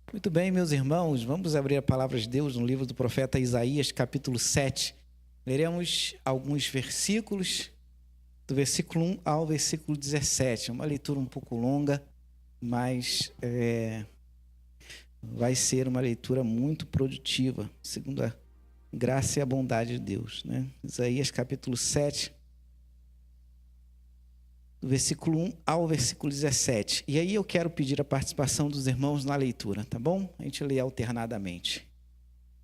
Muito bem, meus irmãos, vamos abrir a palavra de Deus no livro do profeta Isaías, capítulo 7. Leremos alguns versículos, do versículo 1 ao versículo 17. É uma leitura um pouco longa, mas vai ser uma leitura muito produtiva, segundo a graça e a bondade de Deus, né? Isaías, capítulo 7, do versículo 1 ao versículo 17. E aí eu quero pedir a participação dos irmãos na leitura, tá bom? A gente lê alternadamente,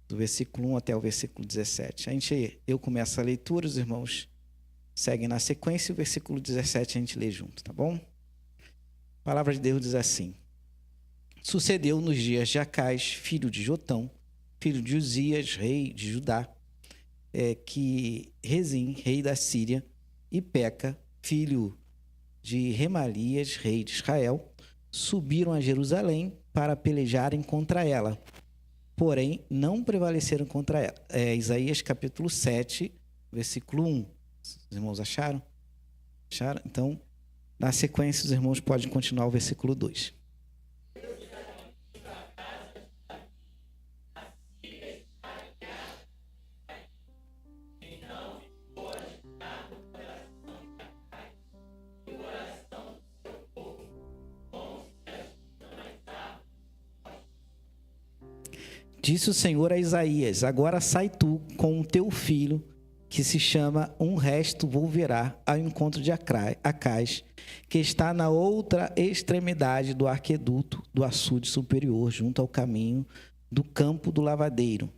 do versículo 1 até o versículo 17. Eu começo a leitura, os irmãos seguem na sequência, e o versículo 17 a gente lê junto, tá bom? A palavra de Deus diz assim: Sucedeu nos dias de Acais, filho de Jotão, filho de Uzias, rei de Judá, que Rezim, rei da Síria, e Peca, filho de Remalias, rei de Israel, subiram a Jerusalém para pelejarem contra ela, porém não prevaleceram contra ela. Isaías capítulo 7, versículo 1. Os irmãos acharam? Acharam? Então, na sequência, os irmãos podem continuar o versículo 2. Disse o Senhor a Isaías: agora sai tu com o teu filho, que se chama Um Resto Volverá, ao encontro de Acais, que está na outra extremidade do aqueduto do açude superior, junto ao caminho do campo do lavadeiro.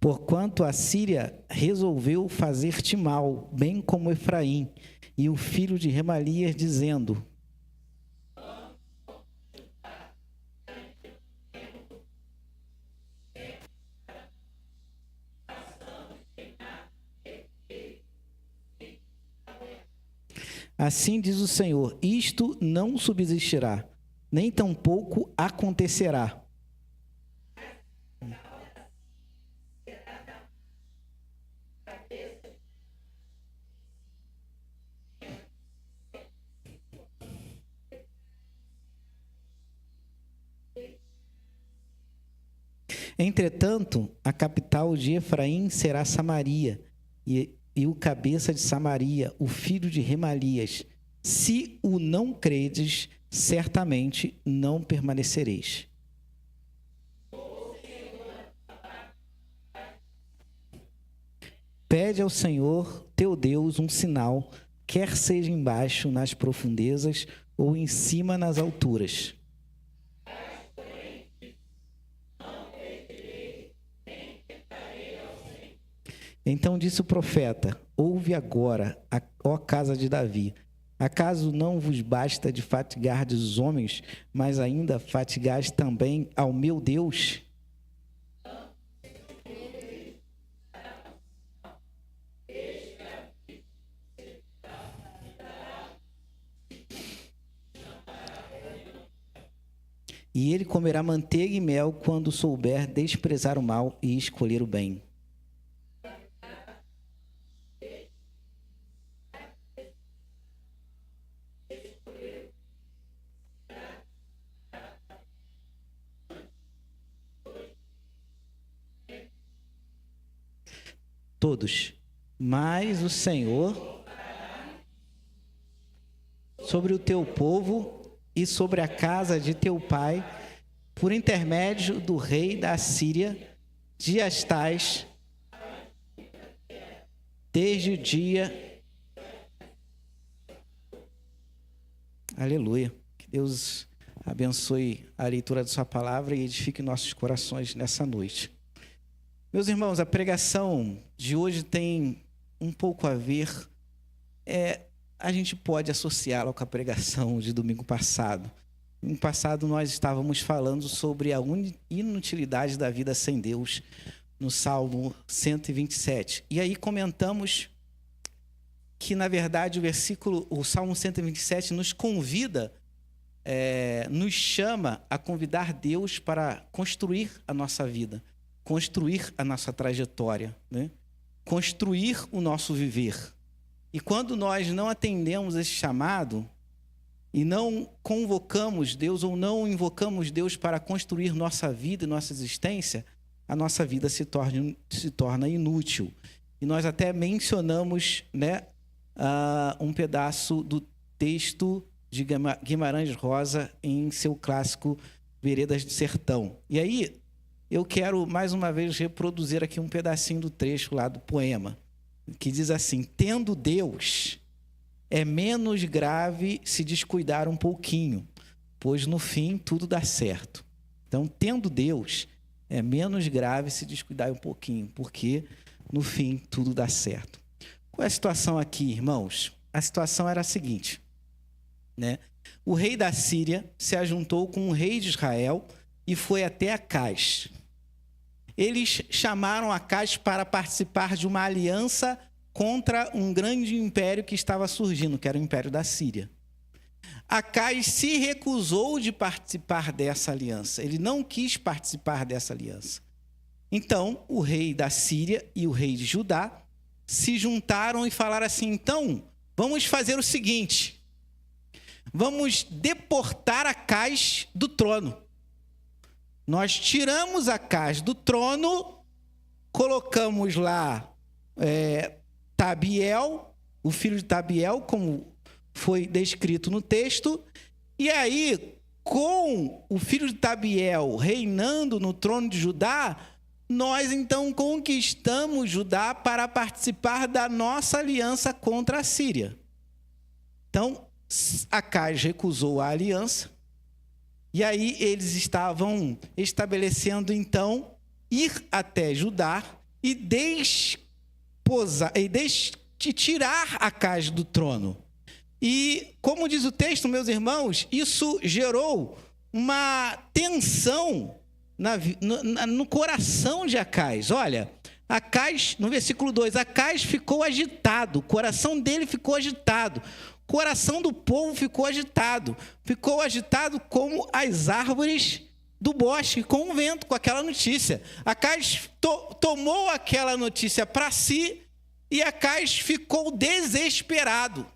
Porquanto a Síria resolveu fazer-te mal, bem como Efraim, e o filho de Remalias, dizendo: assim diz o Senhor, isto não subsistirá, nem tampouco acontecerá. Entretanto, a capital de Efraim será Samaria, e o cabeça de Samaria, o filho de Remalias. Se o não credes, certamente não permanecereis. Pede ao Senhor, teu Deus, um sinal, quer seja embaixo nas profundezas ou em cima nas alturas. Então disse o profeta: ouve agora, ó casa de Davi. Acaso não vos basta de fatigardes os homens, mas ainda fatigais também ao meu Deus? E ele comerá manteiga e mel quando souber desprezar o mal e escolher o bem. Todos. Mas o Senhor sobre o teu povo e sobre a casa de teu pai, por intermédio do rei da Síria, dias tais, desde o dia... Aleluia. Que Deus abençoe a leitura da sua palavra e edifique nossos corações nessa noite. Meus irmãos, a pregação de hoje tem um pouco a ver, a gente pode associá-la com a pregação de domingo passado. No passado nós estávamos falando sobre a inutilidade da vida sem Deus, no Salmo 127. E aí comentamos que, na verdade, o Salmo 127 nos convida, nos chama a convidar Deus para construir a nossa vida, construir a nossa trajetória, né? Construir o nosso viver. E quando nós não atendemos esse chamado e não convocamos Deus ou não invocamos Deus para construir nossa vida e nossa existência, a nossa vida se torna inútil. E nós até mencionamos, né, um pedaço do texto de Guimarães Rosa em seu clássico Veredas do Sertão. E aí eu quero mais uma vez reproduzir aqui um pedacinho do trecho lá do poema, que diz assim: tendo Deus, é menos grave se descuidar um pouquinho, pois no fim tudo dá certo. Então, tendo Deus, é menos grave se descuidar um pouquinho, porque no fim tudo dá certo. Qual é a situação aqui, irmãos? A situação era a seguinte, né? O rei da Síria se ajuntou com o rei de Israel e foi até Acaz. Eles chamaram Acaz para participar de uma aliança contra um grande império que estava surgindo, que era o Império da Síria. Acaz se recusou de participar dessa aliança. Ele não quis participar dessa aliança. Então, o rei da Síria e o rei de Judá se juntaram e falaram assim: então, vamos fazer o seguinte, vamos deportar Acaz do trono. Nós tiramos Acaz do trono, colocamos lá Tabiel, o filho de Tabiel, como foi descrito no texto, e aí, com o filho de Tabiel reinando no trono de Judá, nós então conquistamos Judá para participar da nossa aliança contra a Síria. Então, Acaz recusou a aliança, e aí eles estavam estabelecendo então ir até Judá e tirar Acaz do trono. E, como diz o texto, meus irmãos, isso gerou uma tensão no coração de Acaz. Olha, Acaz, no versículo 2, Acaz ficou agitado, o coração dele ficou agitado, o coração do povo ficou agitado como as árvores do bosque com o vento, com aquela notícia. Acaz tomou aquela notícia para si e Acaz ficou desesperado.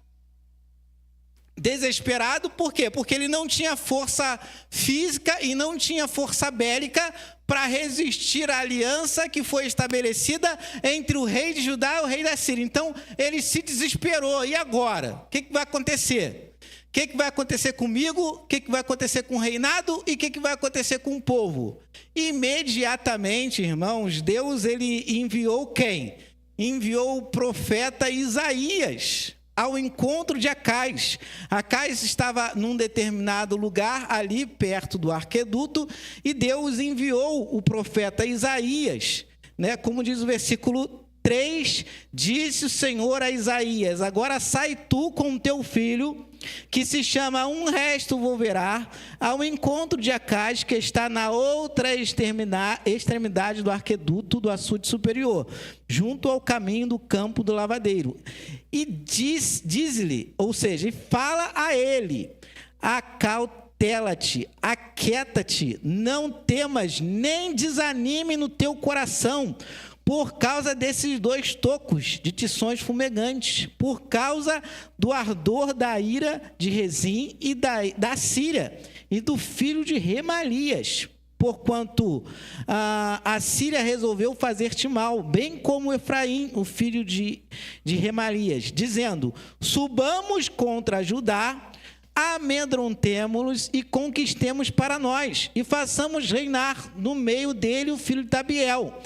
Desesperado por quê? Porque ele não tinha força física e não tinha força bélica para resistir à aliança que foi estabelecida entre o rei de Judá e o rei da Síria. Então, ele se desesperou. E agora? O que vai acontecer? O que vai acontecer comigo? O que vai acontecer com o reinado? E o que vai acontecer com o povo? Imediatamente, irmãos, Deus ele enviou quem? Enviou o profeta Isaías ao encontro de Acaz. Acaz estava num determinado lugar ali perto do arqueduto e Deus enviou o profeta Isaías, né? Como diz o versículo 3, disse o Senhor a Isaías: agora sai tu com teu filho, que se chama Um Resto Volverá, ao encontro de Acaz, que está na outra extremidade do arqueduto do açude superior, junto ao caminho do campo do lavadeiro. E diz-lhe, ou seja, e fala a ele: acautela-te, aquieta-te, não temas, nem desanime no teu coração, por causa desses 2 tocos de tições fumegantes, por causa do ardor da ira de Rezim e da Síria, e do filho de Remalias, porquanto a Síria resolveu fazer-te mal, bem como Efraim, o filho de Remalias, dizendo: subamos contra Judá, amedrontemo-los e conquistemos para nós, e façamos reinar no meio dele o filho de Tabiel.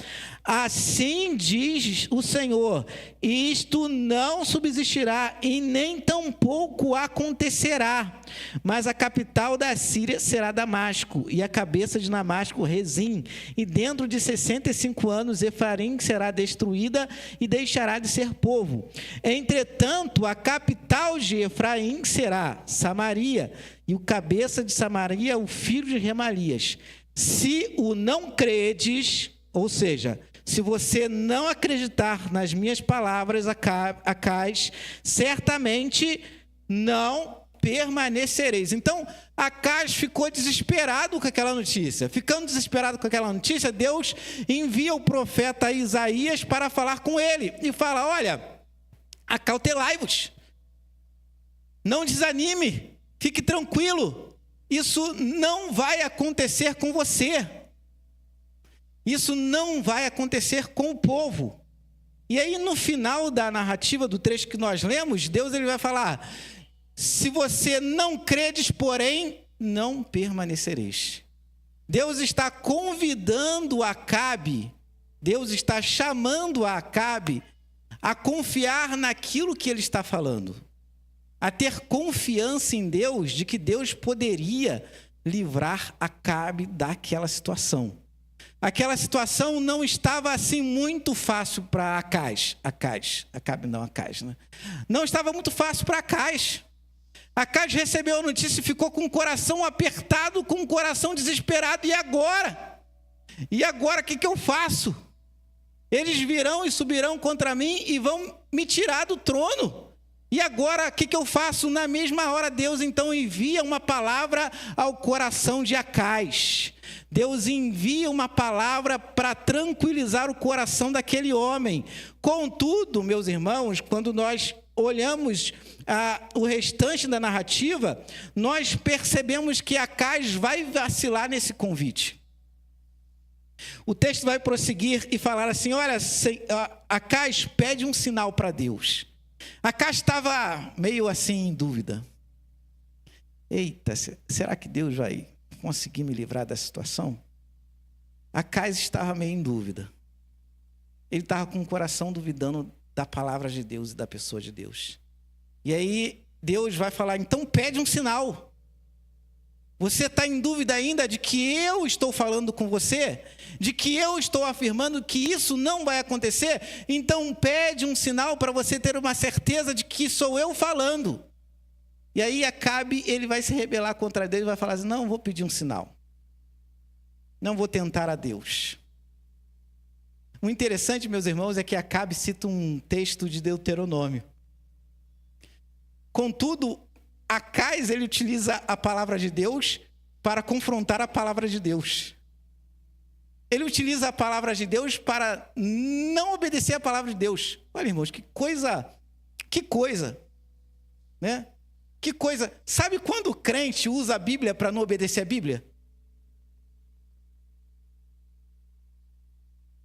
Assim diz o Senhor: isto não subsistirá e nem tampouco acontecerá, mas a capital da Síria será Damasco, e a cabeça de Damasco Rezim, e dentro de 65 anos Efraim será destruída e deixará de ser povo. Entretanto, a capital de Efraim será Samaria, e o cabeça de Samaria o filho de Remalias. Se o não credes, ou seja, se você não acreditar nas minhas palavras, Acais, certamente não permanecereis. Então, Acais ficou desesperado com aquela notícia. Ficando desesperado com aquela notícia, Deus envia o profeta Isaías para falar com ele. E fala, olha, acautelai-vos. Não desanime. Fique tranquilo. Isso não vai acontecer com você. Isso não vai acontecer com o povo. E aí, no final da narrativa do trecho que nós lemos, Deus ele vai falar, se você não credes, porém, não permanecereis. Deus está convidando Acabe, Deus está chamando a Acabe a confiar naquilo que ele está falando, a ter confiança em Deus, de que Deus poderia livrar Acabe daquela situação. Aquela situação não estava assim muito fácil para Acais, né? Não estava muito fácil para Acais. Acais recebeu a notícia e ficou com o coração apertado, com o coração desesperado. E agora? E agora o que eu faço? Eles virão e subirão contra mim e vão me tirar do trono. E agora o que eu faço? Na mesma hora Deus então envia uma palavra ao coração de Acais. Deus envia uma palavra para tranquilizar o coração daquele homem. Contudo, meus irmãos, quando nós olhamos o restante da narrativa, nós percebemos que Acais vai vacilar nesse convite. O texto vai prosseguir e falar assim, olha, Acais pede um sinal para Deus. Acais estava meio assim em dúvida. Eita, será que Deus vai conseguir me livrar dessa situação? Acais estava meio em dúvida. Ele estava com o coração duvidando da palavra de Deus e da pessoa de Deus. E aí Deus vai falar, então pede um sinal. Você está em dúvida ainda de que eu estou falando com você? De que eu estou afirmando que isso não vai acontecer? Então pede um sinal para você ter uma certeza de que sou eu falando. E aí Acabe, ele vai se rebelar contra Deus e vai falar assim, não vou pedir um sinal. Não vou tentar a Deus. O interessante, meus irmãos, é que Acabe cita um texto de Deuteronômio. Contudo, Acais, ele utiliza a palavra de Deus para confrontar a palavra de Deus. Ele utiliza a palavra de Deus para não obedecer a palavra de Deus. Olha, irmãos, que coisa, né? Que coisa. Sabe quando o crente usa a Bíblia para não obedecer a Bíblia?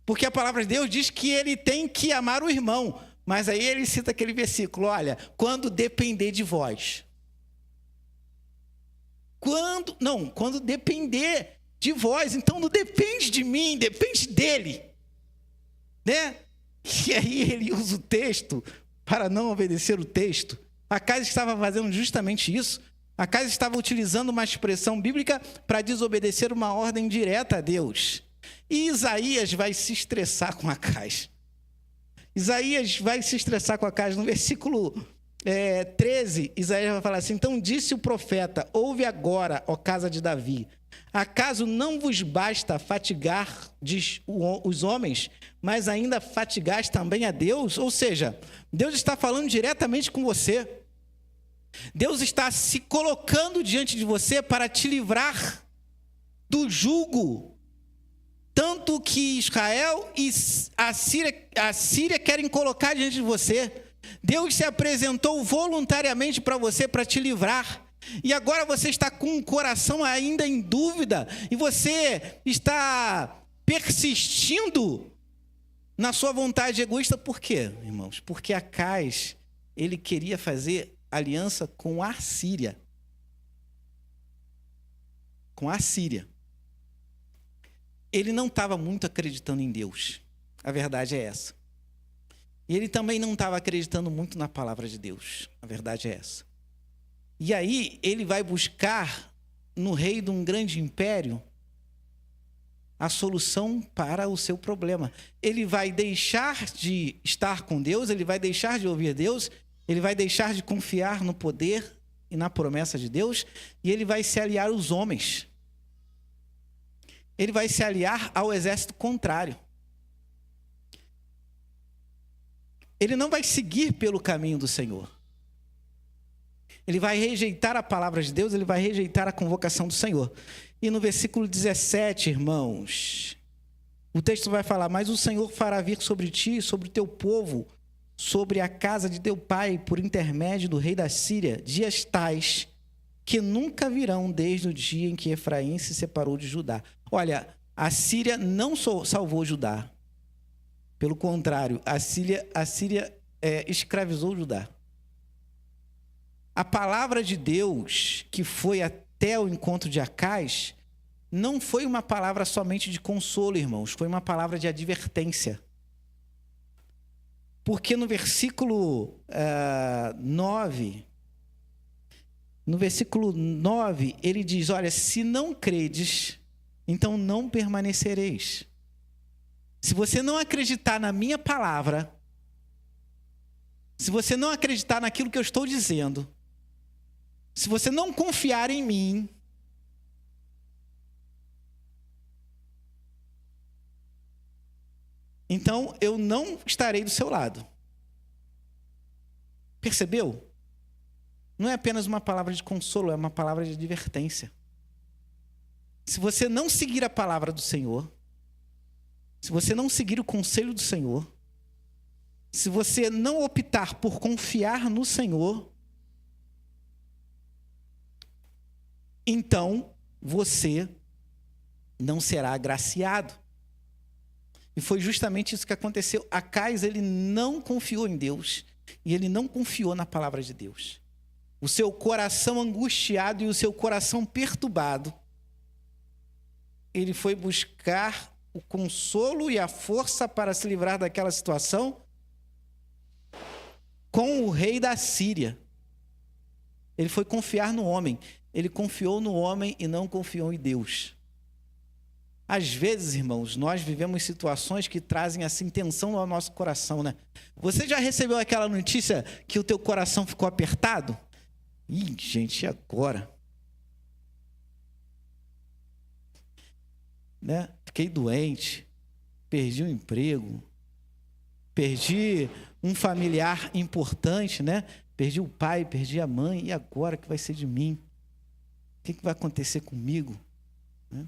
Porque a palavra de Deus diz que ele tem que amar o irmão. Mas aí ele cita aquele versículo, olha, quando depender de vós. Quando depender de vós. Então não depende de mim, depende dele. Né? E aí ele usa o texto para não obedecer o texto. Acais estava fazendo justamente isso. Acais estava utilizando uma expressão bíblica para desobedecer uma ordem direta a Deus. E Isaías vai se estressar com Acais. Isaías vai se estressar com Acais. No versículo 13, Isaías vai falar assim, então disse o profeta, ouve agora, ó casa de Davi, acaso não vos basta fatigar os homens, mas ainda fatigais também a Deus? Ou seja, Deus está falando diretamente com você. Deus está se colocando diante de você para te livrar do jugo. Tanto que Israel e a Síria querem colocar diante de você. Deus se apresentou voluntariamente para você, para te livrar. E agora você está com o coração ainda em dúvida. E você está persistindo na sua vontade egoísta. Por quê, irmãos? Porque Acais, ele queria fazer aliança com a Síria. Com a Síria. Ele não estava muito acreditando em Deus. A verdade é essa. E ele também não estava acreditando muito na palavra de Deus. A verdade é essa. E aí ele vai buscar no rei de um grande império a solução para o seu problema. Ele vai deixar de estar com Deus, ele vai deixar de ouvir Deus, ele vai deixar de confiar no poder e na promessa de Deus, e ele vai se aliar aos homens. Ele vai se aliar ao exército contrário. ele não vai seguir pelo caminho do Senhor. Ele vai rejeitar a palavra de Deus, ele vai rejeitar a convocação do Senhor. E no versículo 17, irmãos, o texto vai falar: mas o Senhor fará vir sobre ti, sobre o teu povo, sobre a casa de teu pai, por intermédio do rei da Síria, dias tais que nunca virão desde o dia em que Efraim se separou de Judá. Olha, a Síria não salvou Judá. Pelo contrário, a Síria escravizou Judá. A palavra de Deus que foi até o encontro de Acais não foi uma palavra somente de consolo, irmãos, foi uma palavra de advertência. Porque no versículo 9, ele diz: olha, se não credes, então não permanecereis. Se você não acreditar na minha palavra, se você não acreditar naquilo que eu estou dizendo, se você não confiar em mim, então eu não estarei do seu lado. Percebeu? Não é apenas uma palavra de consolo, é uma palavra de advertência. Se você não seguir a palavra do Senhor, se você não seguir o conselho do Senhor, se você não optar por confiar no Senhor, então você não será agraciado. E foi justamente isso que aconteceu. Acais, ele não confiou em Deus e ele não confiou na palavra de Deus. O seu coração angustiado e o seu coração perturbado, ele foi buscar o consolo e a força para se livrar daquela situação com o rei da Síria. Ele foi confiar no homem. Ele confiou no homem e não confiou em Deus. Às vezes, irmãos, nós vivemos situações que trazem assim tensão ao nosso coração, né? Você já recebeu aquela notícia que o teu coração ficou apertado? Ih, gente, e agora? Né? Fiquei doente, perdi o emprego, perdi um familiar importante, né? Perdi o pai, perdi a mãe, e agora o que vai ser de mim? O que vai acontecer comigo? Né?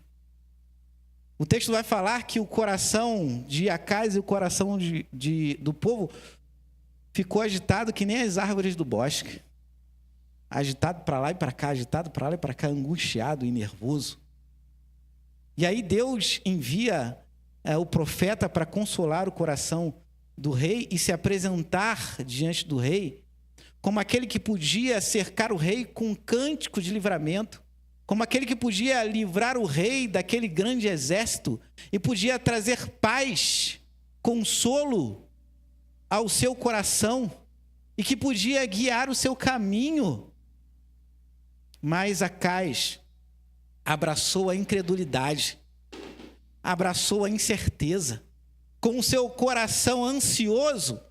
O texto vai falar que o coração de Acais e o coração do povo ficou agitado que nem as árvores do bosque. Agitado para lá e para cá, agitado para lá e para cá, angustiado e nervoso. E aí Deus envia o profeta para consolar o coração do rei e se apresentar diante do rei como aquele que podia cercar o rei com um cântico de livramento, como aquele que podia livrar o rei daquele grande exército e podia trazer paz, consolo ao seu coração e que podia guiar o seu caminho. Mas Acais abraçou a incredulidade, abraçou a incerteza. Com o seu coração ansioso,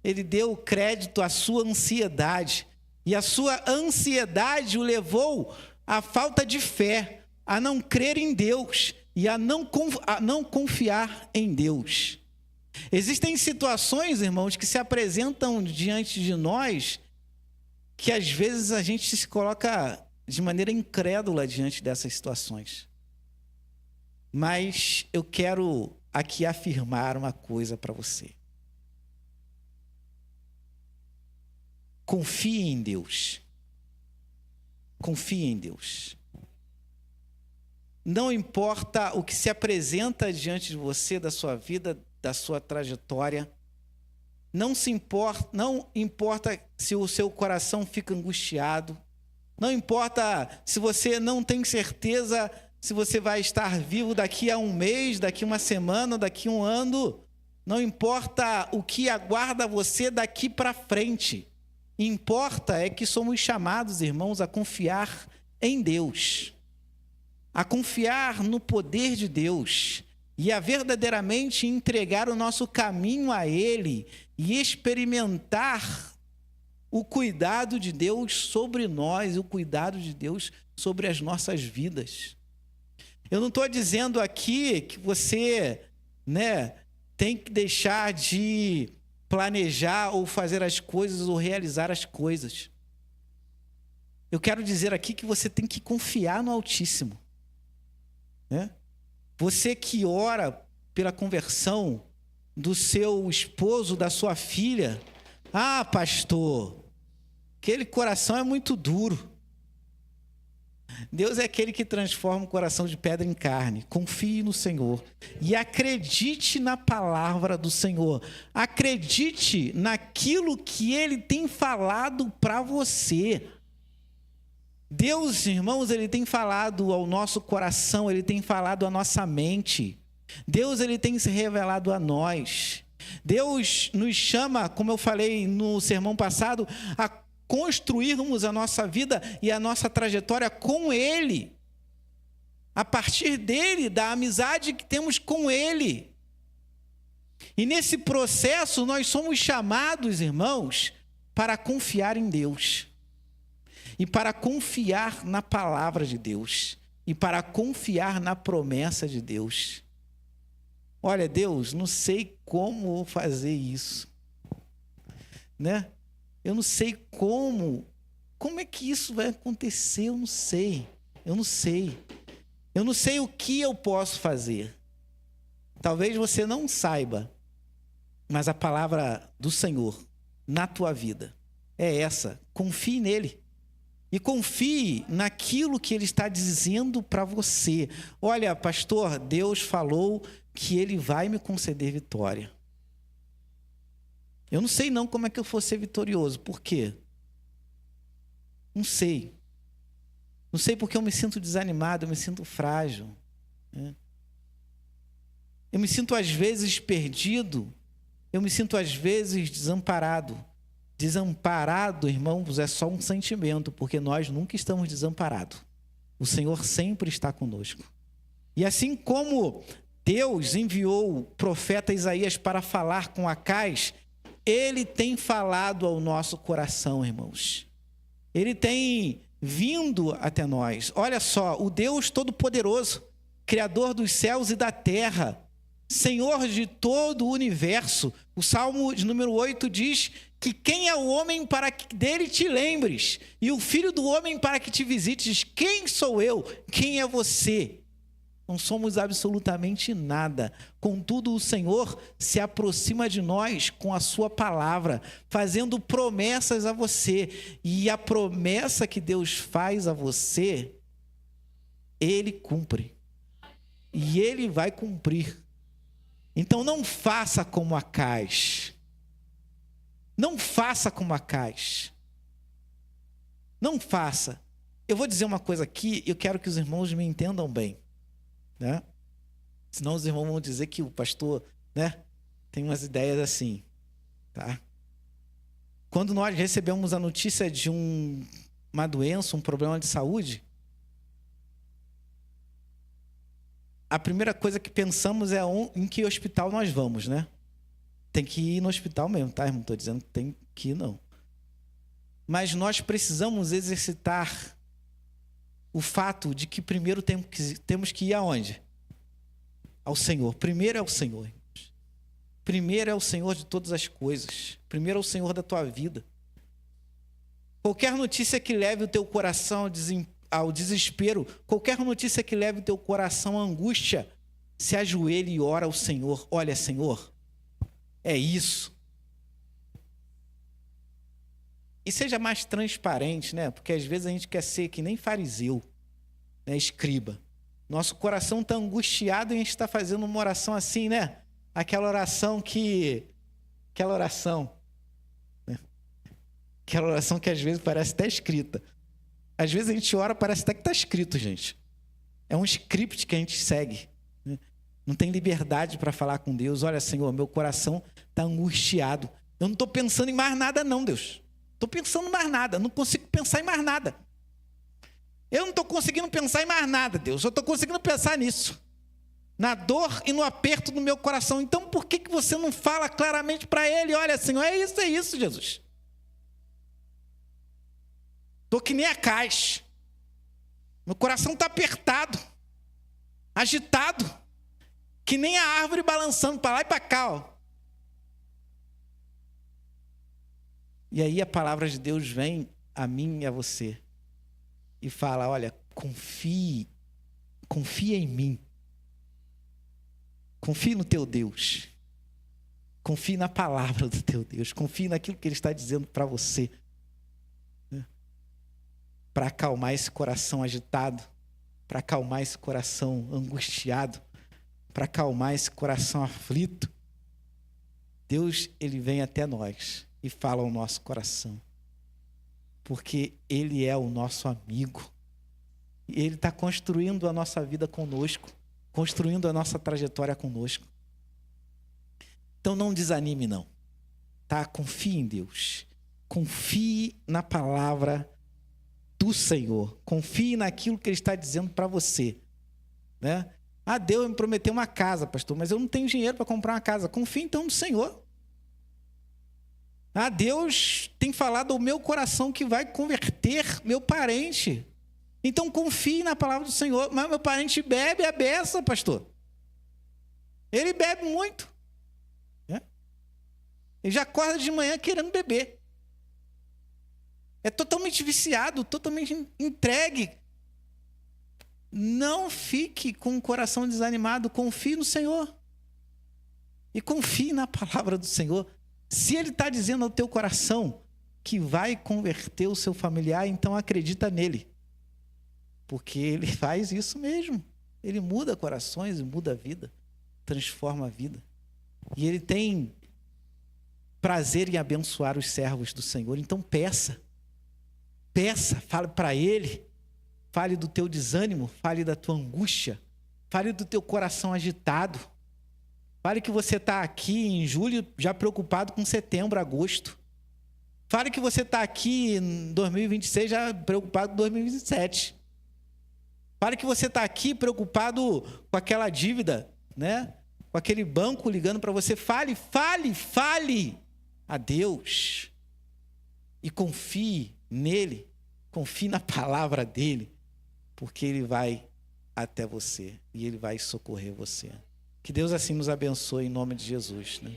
ele deu crédito à sua ansiedade. E a sua ansiedade o levou à falta de fé, a não crer em Deus e a não confiar em Deus. Existem situações, irmãos, que se apresentam diante de nós que às vezes a gente se coloca de maneira incrédula diante dessas situações. Mas eu quero aqui afirmar uma coisa para você. Confie em Deus. Confie em Deus. Não importa o que se apresenta diante de você, da sua vida, da sua trajetória. Não importa se o seu coração fica angustiado. Não importa se você não tem certeza se você vai estar vivo daqui a um mês, daqui a uma semana, daqui a um ano. Não importa o que aguarda você daqui para frente. Importa é que somos chamados, irmãos, a confiar em Deus. A confiar no poder de Deus. E a verdadeiramente entregar o nosso caminho a Ele. E experimentar o cuidado de Deus sobre nós, o cuidado de Deus sobre as nossas vidas. Eu não estou dizendo aqui que você, tem que deixar de planejar ou fazer as coisas ou realizar as coisas. Eu quero dizer aqui que você tem que confiar no Altíssimo, né? Você que ora pela conversão do seu esposo, da sua filha, ah, pastor, aquele coração é muito duro. Deus é aquele que transforma o coração de pedra em carne. Confie no Senhor e acredite na palavra do Senhor. Acredite naquilo que Ele tem falado para você. Deus, irmãos, Ele tem falado ao nosso coração, Ele tem falado à nossa mente. Deus, Ele tem se revelado a nós. Deus nos chama, como eu falei no sermão passado, a construirmos a nossa vida e a nossa trajetória com Ele. A partir dEle, da amizade que temos com Ele. E nesse processo nós somos chamados, irmãos, para confiar em Deus. E para confiar na palavra de Deus. E para confiar na promessa de Deus. Olha, Deus, não sei como fazer isso, né? Eu não sei como é que isso vai acontecer, eu não sei o que eu posso fazer. Talvez você não saiba, mas a palavra do Senhor na tua vida é essa: confie nele. E confie naquilo que Ele está dizendo para você. Olha, pastor, Deus falou que Ele vai me conceder vitória. Eu não sei não como é que eu vou ser vitorioso. Por quê? Não sei. Não sei porque eu me sinto desanimado, eu me sinto frágil, né? Eu me sinto às vezes perdido. Eu me sinto às vezes desamparado. Desamparado, irmãos, é só um sentimento, porque nós nunca estamos desamparados. O Senhor sempre está conosco. E assim como Deus enviou o profeta Isaías para falar com Acais, Ele tem falado ao nosso coração, irmãos. Ele tem vindo até nós. Olha só, o Deus Todo-Poderoso, Criador dos céus e da terra, Senhor de todo o universo. O Salmo de número 8 diz que quem é o homem para que dele te lembres, e o filho do homem para que te visites. Quem sou eu? Quem é você? Não somos absolutamente nada. Contudo, o Senhor se aproxima de nós com a sua palavra, fazendo promessas a você. E a promessa que Deus faz a você, Ele cumpre. E Ele vai cumprir. Então não faça como Acais. Não faça como Acais. Não faça. Eu vou dizer uma coisa aqui, eu quero que os irmãos me entendam bem, né? Senão os irmãos vão dizer que o pastor, né, tem umas ideias assim, tá? Quando nós recebemos a notícia de uma doença, um problema de saúde, a primeira coisa que pensamos é em que hospital nós vamos, né? Tem que ir no hospital mesmo, tá, irmão? Não estou dizendo que tem que ir, não. Mas nós precisamos exercitar o fato de que primeiro temos que ir aonde? Ao Senhor. Primeiro é o Senhor. Primeiro é o Senhor de todas as coisas. Primeiro é o Senhor da tua vida. Qualquer notícia que leve o teu coração ao desespero, qualquer notícia que leve o teu coração à angústia, se ajoelhe e ora ao Senhor. Olha, Senhor, é isso. E seja mais transparente, né? Porque às vezes a gente quer ser que nem fariseu, né? Escriba. Nosso coração está angustiado e a gente está fazendo uma oração assim, né? Aquela oração, né? Aquela oração que às vezes parece até escrita. Às vezes a gente ora, parece até que está escrito, gente. É um script que a gente segue, né? Não tem liberdade para falar com Deus. Olha, Senhor, meu coração está angustiado. Eu não estou pensando em mais nada, não, Deus. Estou pensando em mais nada. Não consigo pensar em mais nada. Eu não estou conseguindo pensar em mais nada, Deus. Eu estou conseguindo pensar nisso. Na dor e no aperto do meu coração. Então, por que você não fala claramente para Ele? Olha, Senhor, é isso, Jesus. Estou que nem Acais. Meu coração está apertado, agitado, que nem a árvore balançando para lá e para cá, ó. E aí a palavra de Deus vem a mim e a você e fala, olha, confia em mim. Confie no teu Deus. Confie na palavra do teu Deus. Confie naquilo que Ele está dizendo para você. Para acalmar esse coração agitado, para acalmar esse coração angustiado, para acalmar esse coração aflito. Deus, Ele vem até nós e fala ao nosso coração. Porque Ele é o nosso amigo. E Ele está construindo a nossa vida conosco, construindo a nossa trajetória conosco. Então não desanime não, tá? Confie em Deus. Confie na palavra do Senhor. Confie naquilo que Ele está dizendo para você, né? Ah, Deus me prometeu uma casa, pastor, mas eu não tenho dinheiro para comprar uma casa. Confie então no Senhor. Ah, Deus tem falado ao meu coração que vai converter meu parente. Então confie na palavra do Senhor. Mas meu parente bebe a beça, pastor. Ele bebe muito. Ele já acorda de manhã querendo beber. É totalmente viciado, totalmente entregue. Não fique com o coração desanimado. Confie no Senhor. E confie na palavra do Senhor. Se Ele está dizendo ao teu coração que vai converter o seu familiar, então acredita nele. Porque Ele faz isso mesmo. Ele muda corações e muda a vida. Transforma a vida. E Ele tem prazer em abençoar os servos do Senhor. Então peça, fale para Ele, fale do teu desânimo, fale da tua angústia, fale do teu coração agitado, fale que você está aqui em julho já preocupado com setembro, agosto, fale que você está aqui em 2026 já preocupado com 2027, fale que você está aqui preocupado com aquela dívida, né? Com aquele banco ligando para você. Fale a Deus e confie nele, confie na palavra dele, porque Ele vai até você e Ele vai socorrer você. Que Deus assim nos abençoe em nome de Jesus, né?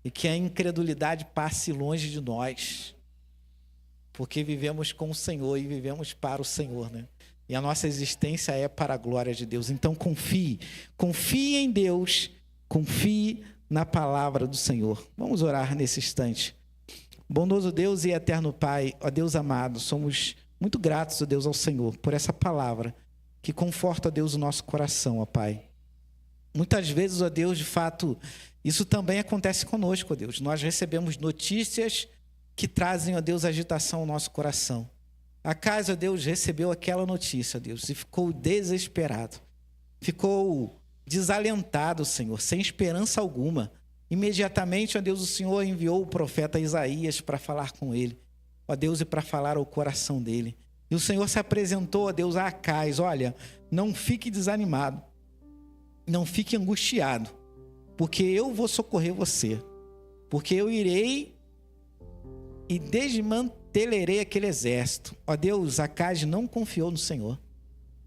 E que a incredulidade passe longe de nós, porque vivemos com o Senhor e vivemos para o Senhor, né? E a nossa existência é para a glória de Deus. Então confie em Deus, confie na palavra do Senhor. Vamos orar nesse instante. Bondoso Deus e eterno Pai, ó Deus amado, somos muito gratos, ó Deus, ao Senhor, por essa palavra que conforta, ó Deus, o nosso coração, ó Pai. Muitas vezes, ó Deus, de fato, isso também acontece conosco, ó Deus. Nós recebemos notícias que trazem, ó Deus, agitação ao nosso coração. Acaso, ó Deus, recebeu aquela notícia, ó Deus, e ficou desesperado, ficou desalentado, Senhor, sem esperança alguma. Imediatamente, ó Deus, o Senhor enviou o profeta Isaías para falar com ele, ó Deus, e para falar ao coração dele. E o Senhor se apresentou, ó Deus, a Acais: olha, não fique desanimado, não fique angustiado, porque eu vou socorrer você, porque eu irei e desmantelarei aquele exército. Ó Deus, Acais não confiou no Senhor.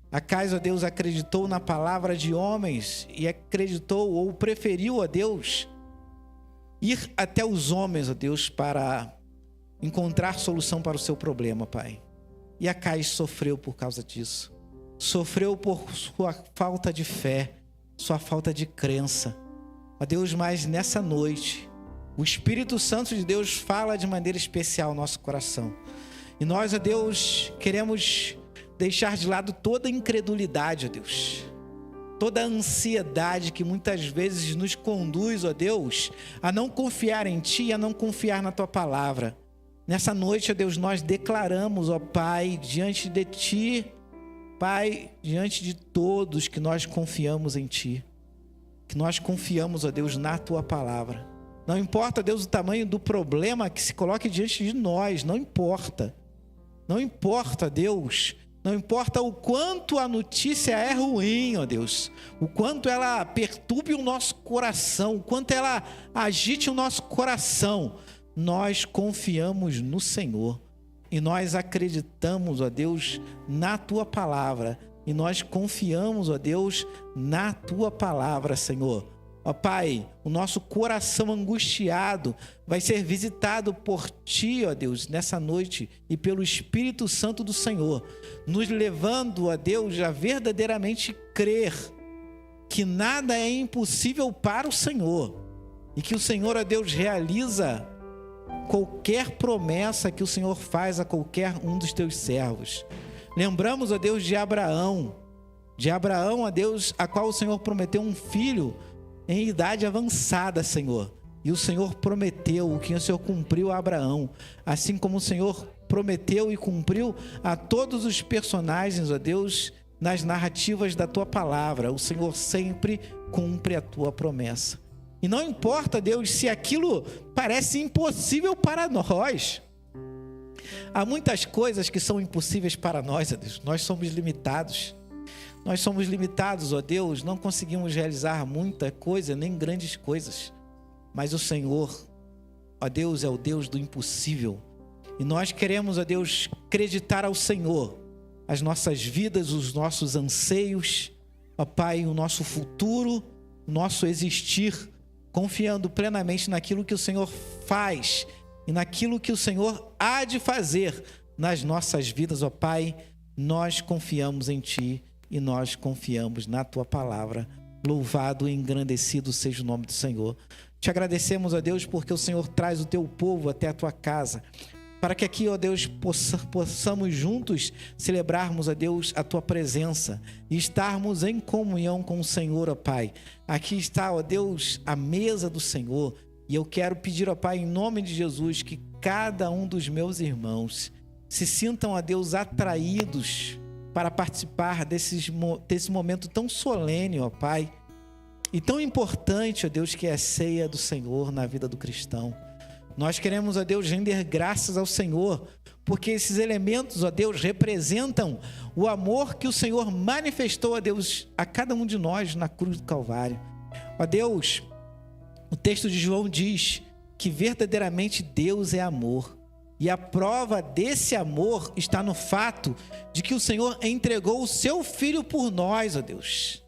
Acais, ó Deus, acreditou na palavra de homens e acreditou ou preferiu, ó Deus, ir até os homens, ó Deus, para encontrar solução para o seu problema, Pai. E Acais sofreu por causa disso. Sofreu por sua falta de fé, sua falta de crença. Ó Deus, mas nessa noite, o Espírito Santo de Deus fala de maneira especial ao nosso coração. E nós, ó Deus, queremos deixar de lado toda a incredulidade, ó Deus, toda a ansiedade que muitas vezes nos conduz, ó Deus, a não confiar em Ti e a não confiar na Tua palavra. Nessa noite, ó Deus, nós declaramos, ó Pai, diante de Ti, Pai, diante de todos, que nós confiamos em Ti, que nós confiamos, ó Deus, na Tua palavra. Não importa, Deus, o tamanho do problema que se coloque diante de nós, não importa. Não importa, Deus, não importa o quanto a notícia é ruim, ó Deus, o quanto ela perturbe o nosso coração, o quanto ela agite o nosso coração, nós confiamos no Senhor e nós acreditamos, ó Deus, na Tua palavra, e nós confiamos, ó Deus, na Tua palavra, Senhor. Ó Pai, o nosso coração angustiado vai ser visitado por Ti, ó Deus, nessa noite e pelo Espírito Santo do Senhor, nos levando, ó Deus, a verdadeiramente crer que nada é impossível para o Senhor e que o Senhor, ó Deus, realiza qualquer promessa que o Senhor faz a qualquer um dos Teus servos. Lembramos, ó Deus, de Abraão, ó Deus, a qual o Senhor prometeu um filho em idade avançada, Senhor. E o Senhor prometeu o que o Senhor cumpriu a Abraão, assim como o Senhor prometeu e cumpriu a todos os personagens, ó Deus, nas narrativas da Tua palavra. O Senhor sempre cumpre a Tua promessa. E não importa, Deus, se aquilo parece impossível para nós. Há muitas coisas que são impossíveis para nós, ó Deus. Nós somos limitados. Nós somos limitados, ó Deus. Não conseguimos realizar muita coisa, nem grandes coisas. Mas o Senhor, ó Deus, é o Deus do impossível. E nós queremos, ó Deus, acreditar ao Senhor as nossas vidas, os nossos anseios, ó Pai, o nosso futuro, o nosso existir, confiando plenamente naquilo que o Senhor faz e naquilo que o Senhor há de fazer nas nossas vidas, ó Pai. Nós confiamos em Ti e nós confiamos na Tua palavra. Louvado e engrandecido seja o nome do Senhor. Te agradecemos, ó Deus, porque o Senhor traz o Teu povo até a Tua casa, para que aqui, ó Deus, possamos juntos celebrarmos, ó Deus, a Tua presença e estarmos em comunhão com o Senhor, ó Pai. Aqui está, ó Deus, a mesa do Senhor, e eu quero pedir, ó Pai, em nome de Jesus, que cada um dos meus irmãos se sintam, ó Deus, atraídos para participar desse momento tão solene, ó Pai, e tão importante, ó Deus, que é a ceia do Senhor na vida do cristão. Nós queremos, ó Deus, render graças ao Senhor, porque esses elementos, ó Deus, representam o amor que o Senhor manifestou, ó Deus, a cada um de nós na cruz do Calvário. Ó Deus, o texto de João diz que verdadeiramente Deus é amor. E a prova desse amor está no fato de que o Senhor entregou o Seu Filho por nós, ó Deus.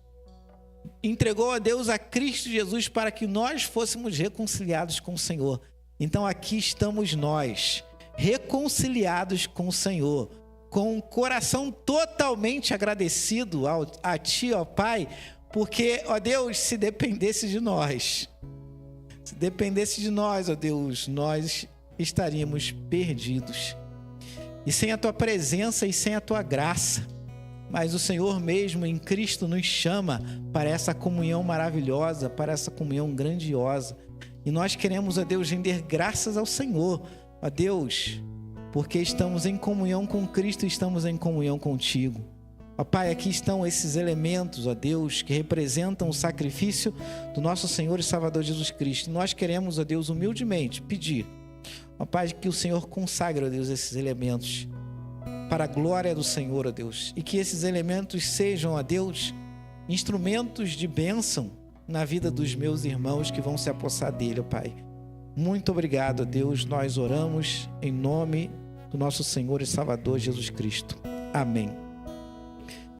Entregou, ó Deus, a Cristo Jesus para que nós fôssemos reconciliados com o Senhor. Então aqui estamos nós, reconciliados com o Senhor, com um coração totalmente agradecido a Ti, ó Pai, porque, ó Deus, se dependesse de nós, ó Deus, nós estaríamos perdidos. E sem a Tua presença e sem a Tua graça, mas o Senhor mesmo em Cristo nos chama para essa comunhão maravilhosa, para essa comunhão grandiosa. E nós queremos, ó Deus, render graças ao Senhor, ó Deus, porque estamos em comunhão com Cristo e estamos em comunhão contigo. Ó Pai, aqui estão esses elementos, ó Deus, que representam o sacrifício do nosso Senhor e Salvador Jesus Cristo. E nós queremos, ó Deus, humildemente pedir, ó Pai, que o Senhor consagre, ó Deus, esses elementos para a glória do Senhor, ó Deus, e que esses elementos sejam, ó Deus, instrumentos de bênção na vida dos meus irmãos que vão se apossar dele, ó Pai. Muito obrigado, ó Deus. Nós oramos em nome do nosso Senhor e Salvador Jesus Cristo. Amém.